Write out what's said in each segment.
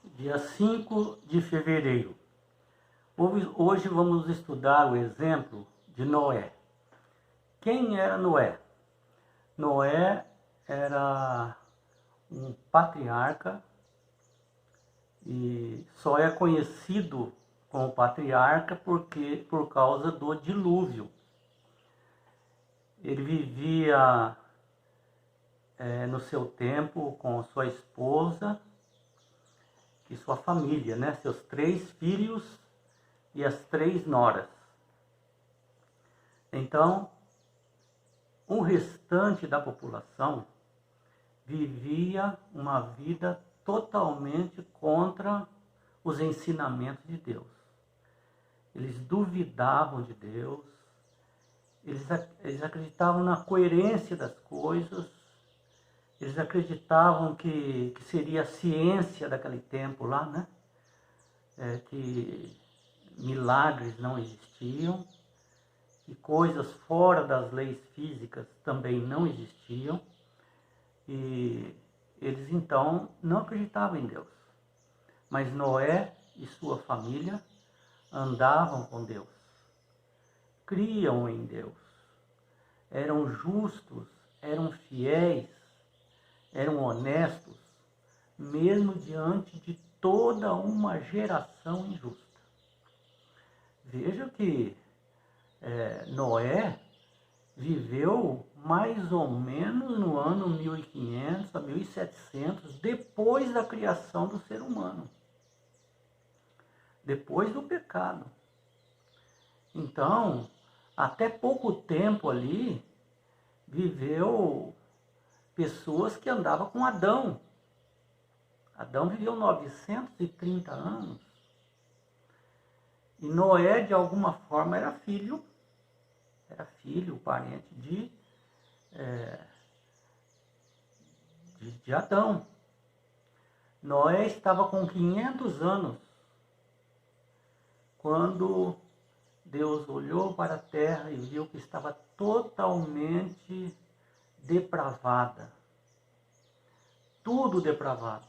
Dia 5 de fevereiro. Hoje vamos estudar o exemplo de Noé. Quem era Noé? Noé era um patriarca e só é conhecido como patriarca por causa do dilúvio. Ele vivia no seu tempo com sua esposa e sua família, né? Seus 3 filhos e as 3 noras. Então, o restante da população vivia uma vida totalmente contra os ensinamentos de Deus. Eles duvidavam de Deus, eles acreditavam na coerência das coisas, eles acreditavam que seria a ciência daquele tempo lá, né? Que milagres não existiam, que coisas fora das leis físicas também não existiam, e eles então não acreditavam em Deus. Mas Noé e sua família andavam com Deus, criam em Deus, eram justos, eram fiéis, eram honestos, mesmo diante de toda uma geração injusta. Veja que Noé viveu mais ou menos no ano 1500 a 1700, depois da criação do ser humano, depois do pecado. Então, até pouco tempo ali, viveu pessoas que andavam com Adão. Adão viveu 930 anos. E Noé, de alguma forma, era filho, parente de Adão. Noé estava com 500 anos quando Deus olhou para a terra e viu que estava totalmente depravada. Tudo depravado.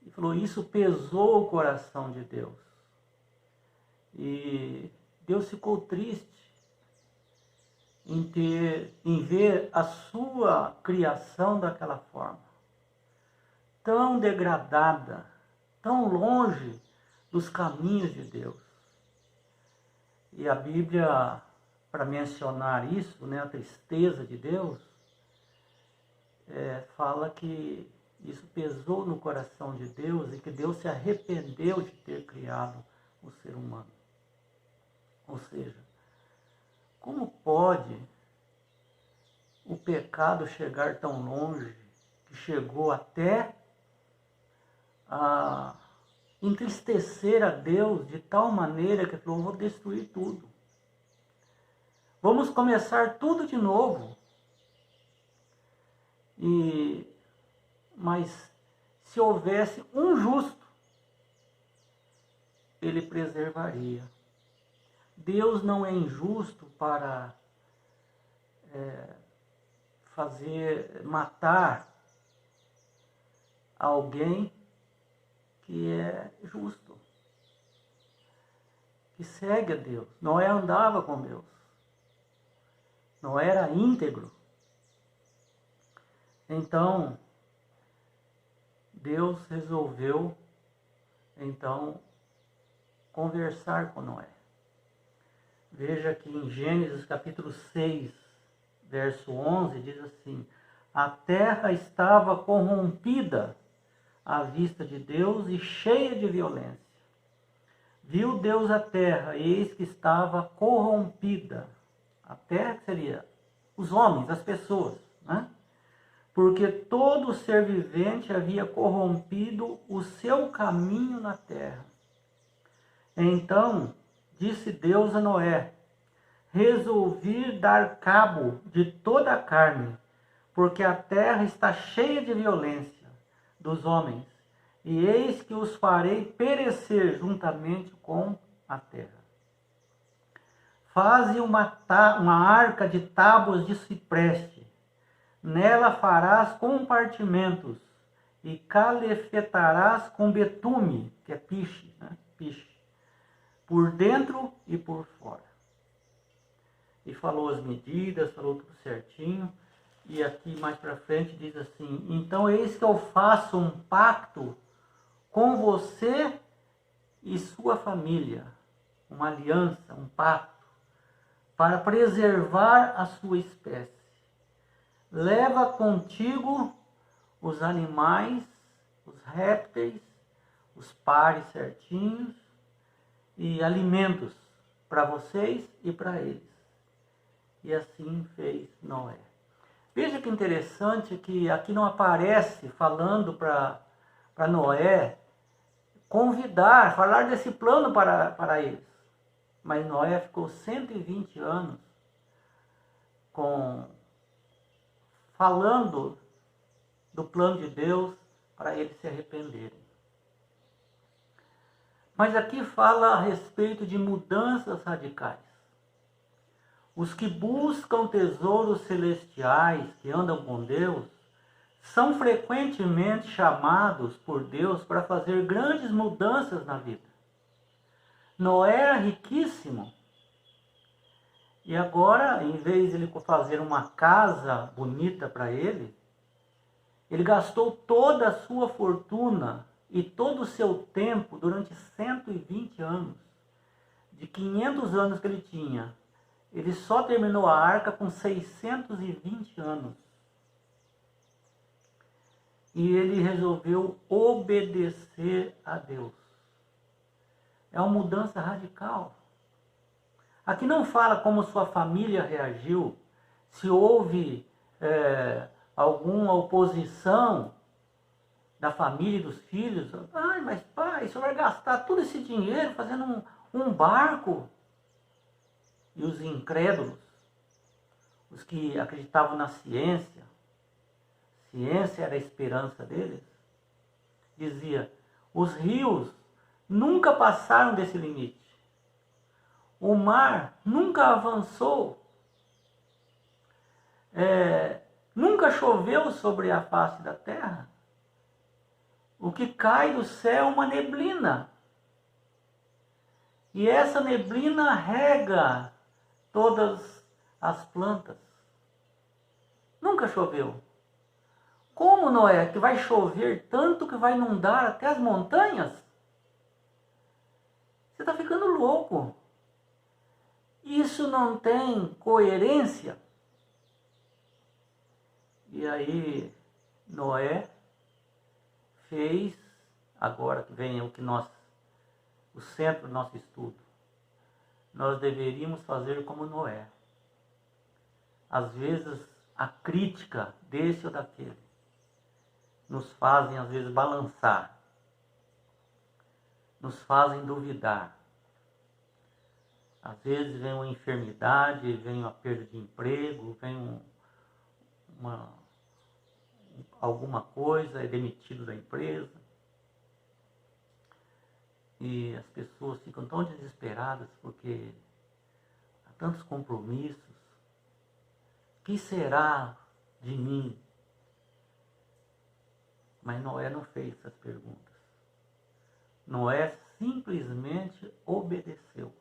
E falou, isso pesou o coração de Deus. E Deus ficou triste em ver a sua criação daquela forma, tão degradada, tão longe dos caminhos de Deus. E a Bíblia, para mencionar isso, né, a tristeza de Deus, fala que isso pesou no coração de Deus e que Deus se arrependeu de ter criado o ser humano. Ou seja, como pode o pecado chegar tão longe, que chegou até a entristecer a Deus de tal maneira que ele falou, vou destruir tudo. Vamos começar tudo de novo. Mas se houvesse um justo, ele preservaria. Deus não é injusto para matar alguém que é justo, que segue a Deus. Noé andava com Deus. Noé era íntegro. Então, Deus resolveu, conversar com Noé. Veja que em Gênesis capítulo 6, verso 11, diz assim, a terra estava corrompida à vista de Deus e cheia de violência. Viu Deus a terra, e eis que estava corrompida. A terra que seria os homens, as pessoas, né? Porque todo ser vivente havia corrompido o seu caminho na terra. Então disse Deus a Noé, resolvi dar cabo de toda a carne, porque a terra está cheia de violência dos homens, e eis que os farei perecer juntamente com a terra. Faze uma arca de tábuas de cipreste, nela farás compartimentos, e calefetarás com betume, que é piche, né? Piche, por dentro e por fora. E falou as medidas, falou tudo certinho. E aqui mais para frente diz assim: então eis que eu faço um pacto com você e sua família, uma aliança, um pacto, para preservar a sua espécie. Leva contigo os animais, os répteis, os pares certinhos e alimentos para vocês e para eles. E assim fez Noé. Veja que interessante que aqui não aparece falando para Noé convidar, falar desse plano para eles. Mas Noé ficou 120 anos falando do plano de Deus para eles se arrependerem. Mas aqui fala a respeito de mudanças radicais. Os que buscam tesouros celestiais, que andam com Deus, são frequentemente chamados por Deus para fazer grandes mudanças na vida. Noé era riquíssimo. E agora, em vez de ele fazer uma casa bonita para ele, ele gastou toda a sua fortuna e todo o seu tempo durante 120 anos. De 500 anos que ele tinha, ele só terminou a arca com 620 anos. E ele resolveu obedecer a Deus. É uma mudança radical. Aqui não fala como sua família reagiu, se houve alguma oposição da família e dos filhos. Ai, mas pai, o senhor vai gastar todo esse dinheiro fazendo um barco? E os incrédulos, os que acreditavam na ciência era a esperança deles, dizia: os rios nunca passaram desse limite. O mar nunca avançou. Nunca choveu sobre a face da terra. O que cai do céu é uma neblina. E essa neblina rega todas as plantas. Nunca choveu. Como, Noé, que vai chover tanto que vai inundar até as montanhas? Você está ficando louco. Isso não tem coerência. E aí Noé fez, agora que vem o centro do nosso estudo, nós deveríamos fazer como Noé. Às vezes a crítica desse ou daquele nos fazem às vezes balançar, nos fazem duvidar. Às vezes vem uma enfermidade, vem uma perda de emprego, vem alguma coisa, é demitido da empresa. E as pessoas ficam tão desesperadas porque há tantos compromissos. O que será de mim? Mas Noé não fez essas perguntas. Noé simplesmente obedeceu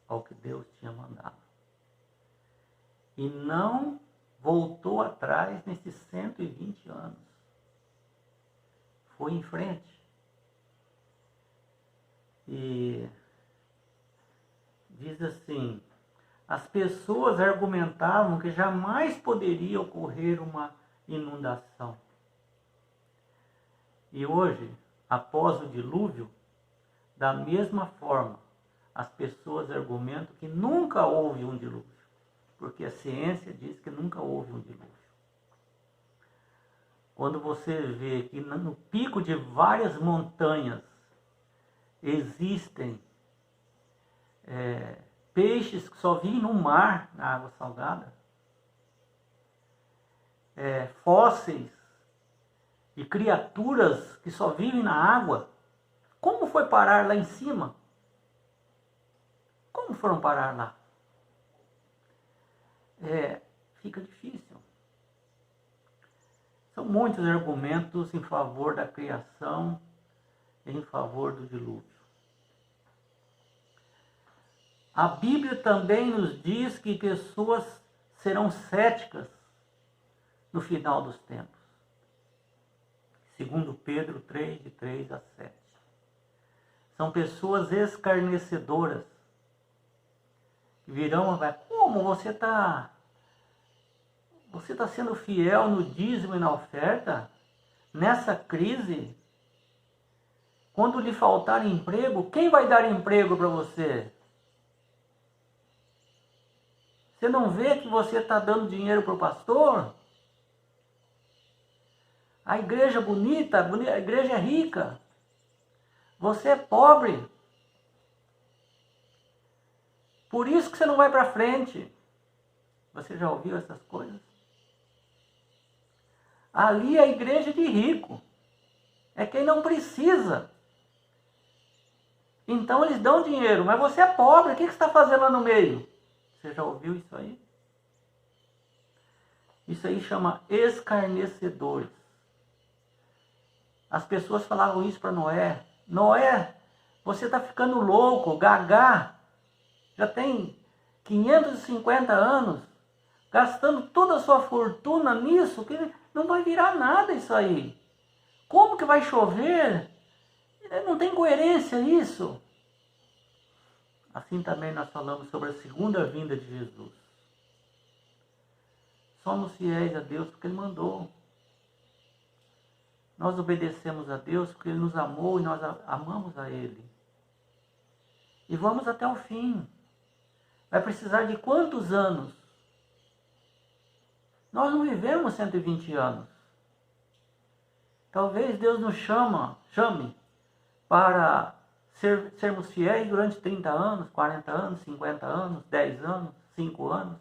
ao que Deus tinha mandado. E não voltou atrás nesses 120 anos. Foi em frente. E diz assim: as pessoas argumentavam que jamais poderia ocorrer uma inundação. E hoje, após o dilúvio, da mesma forma, as pessoas argumentam que nunca houve um dilúvio, porque a ciência diz que nunca houve um dilúvio. Quando você vê que no pico de várias montanhas existem peixes que só vivem no mar, na água salgada, fósseis e criaturas que só vivem na água, como foi parar lá em cima? Como foram parar lá? Fica difícil. São muitos argumentos em favor da criação e em favor do dilúvio. A Bíblia também nos diz que pessoas serão céticas no final dos tempos. Segundo Pedro 3, de 3 a 7. São pessoas escarnecedoras que virão e vai, como você está sendo fiel no dízimo e na oferta? Nessa crise? Quando lhe faltar emprego, quem vai dar emprego para você? Você não vê que você está dando dinheiro para o pastor? A igreja é bonita, a igreja é rica. Você é pobre. Por isso que você não vai para frente. Você já ouviu essas coisas? Ali é a igreja de rico. É quem não precisa. Então eles dão dinheiro, mas você é pobre. O que você está fazendo lá no meio? Você já ouviu isso aí? Isso aí chama escarnecedores. As pessoas falavam isso para Noé. Noé, você está ficando louco, gagá. Já tem 550 anos, gastando toda a sua fortuna nisso, que não vai virar nada isso aí. Como que vai chover? Não tem coerência isso. Assim também nós falamos sobre a segunda vinda de Jesus. Somos fiéis a Deus porque Ele mandou. Nós obedecemos a Deus porque Ele nos amou e nós amamos a Ele. E vamos até o fim. Vai precisar de quantos anos? Nós não vivemos 120 anos. Talvez Deus nos chame para sermos fiéis durante 30 anos, 40 anos, 50 anos, 10 anos, 5 anos.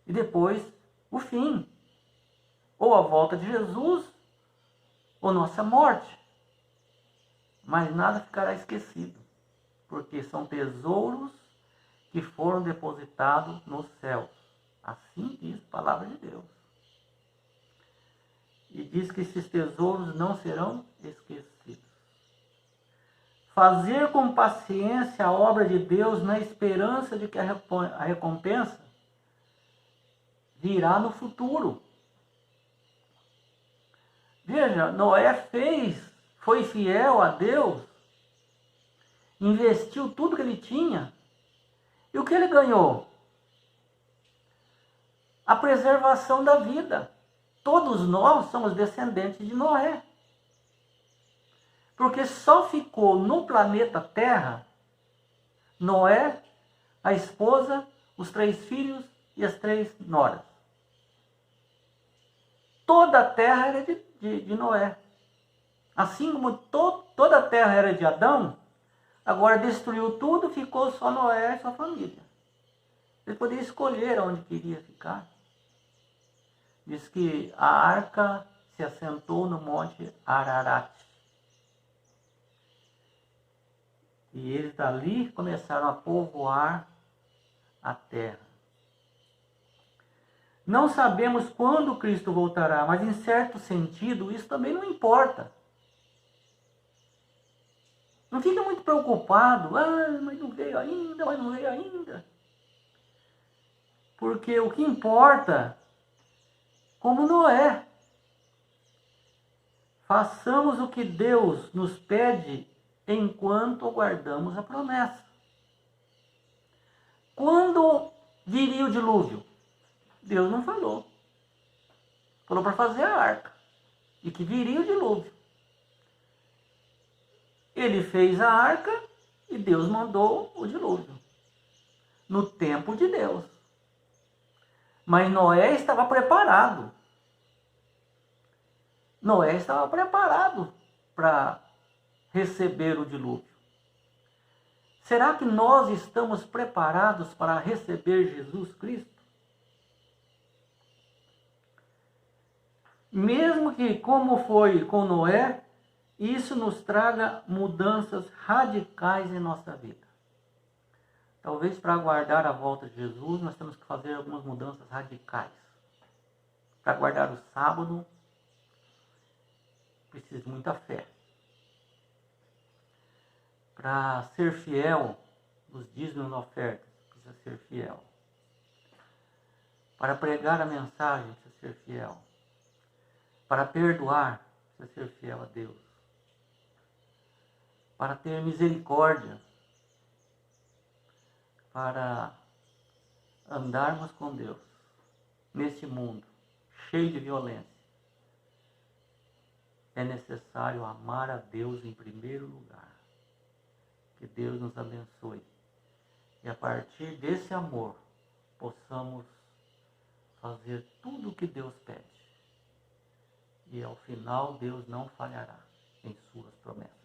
E depois, o fim. Ou a volta de Jesus, ou nossa morte. Mas nada ficará esquecido. Porque são tesouros que foram depositados nos céus. Assim diz a palavra de Deus. E diz que esses tesouros não serão esquecidos. Fazer com paciência a obra de Deus na esperança de que a recompensa virá no futuro. Veja, Noé foi fiel a Deus, investiu tudo que ele tinha. E o que ele ganhou? A preservação da vida. Todos nós somos descendentes de Noé. Porque só ficou no planeta Terra Noé, a esposa, os 3 filhos e as 3 noras. Toda a terra era de Noé. Assim como toda a terra era de Adão, agora destruiu tudo, ficou só Noé e sua família. Ele poderia escolher onde queria ficar. Diz que a arca se assentou no monte Ararat. E eles dali começaram a povoar a terra. Não sabemos quando Cristo voltará, mas em certo sentido isso também não importa. Não fica muito preocupado, mas não veio ainda. Porque o que importa, como Noé, façamos o que Deus nos pede enquanto aguardamos a promessa. Quando viria o dilúvio? Deus não falou. Falou para fazer a arca. E que viria o dilúvio. Ele fez a arca e Deus mandou o dilúvio. No tempo de Deus. Mas Noé estava preparado. Noé estava preparado para receber o dilúvio. Será que nós estamos preparados para receber Jesus Cristo? Mesmo que, como foi com Noé, isso nos traga mudanças radicais em nossa vida. Talvez para aguardar a volta de Jesus, nós temos que fazer algumas mudanças radicais. Para guardar o sábado, precisa de muita fé. Para ser fiel nos dízimos e ofertas, precisa ser fiel. Para pregar a mensagem, precisa ser fiel. Para perdoar, precisa ser fiel a Deus. Para ter misericórdia, para andarmos com Deus nesse mundo cheio de violência, é necessário amar a Deus em primeiro lugar. Que Deus nos abençoe. E a partir desse amor, possamos fazer tudo o que Deus pede. E ao final, Deus não falhará em suas promessas.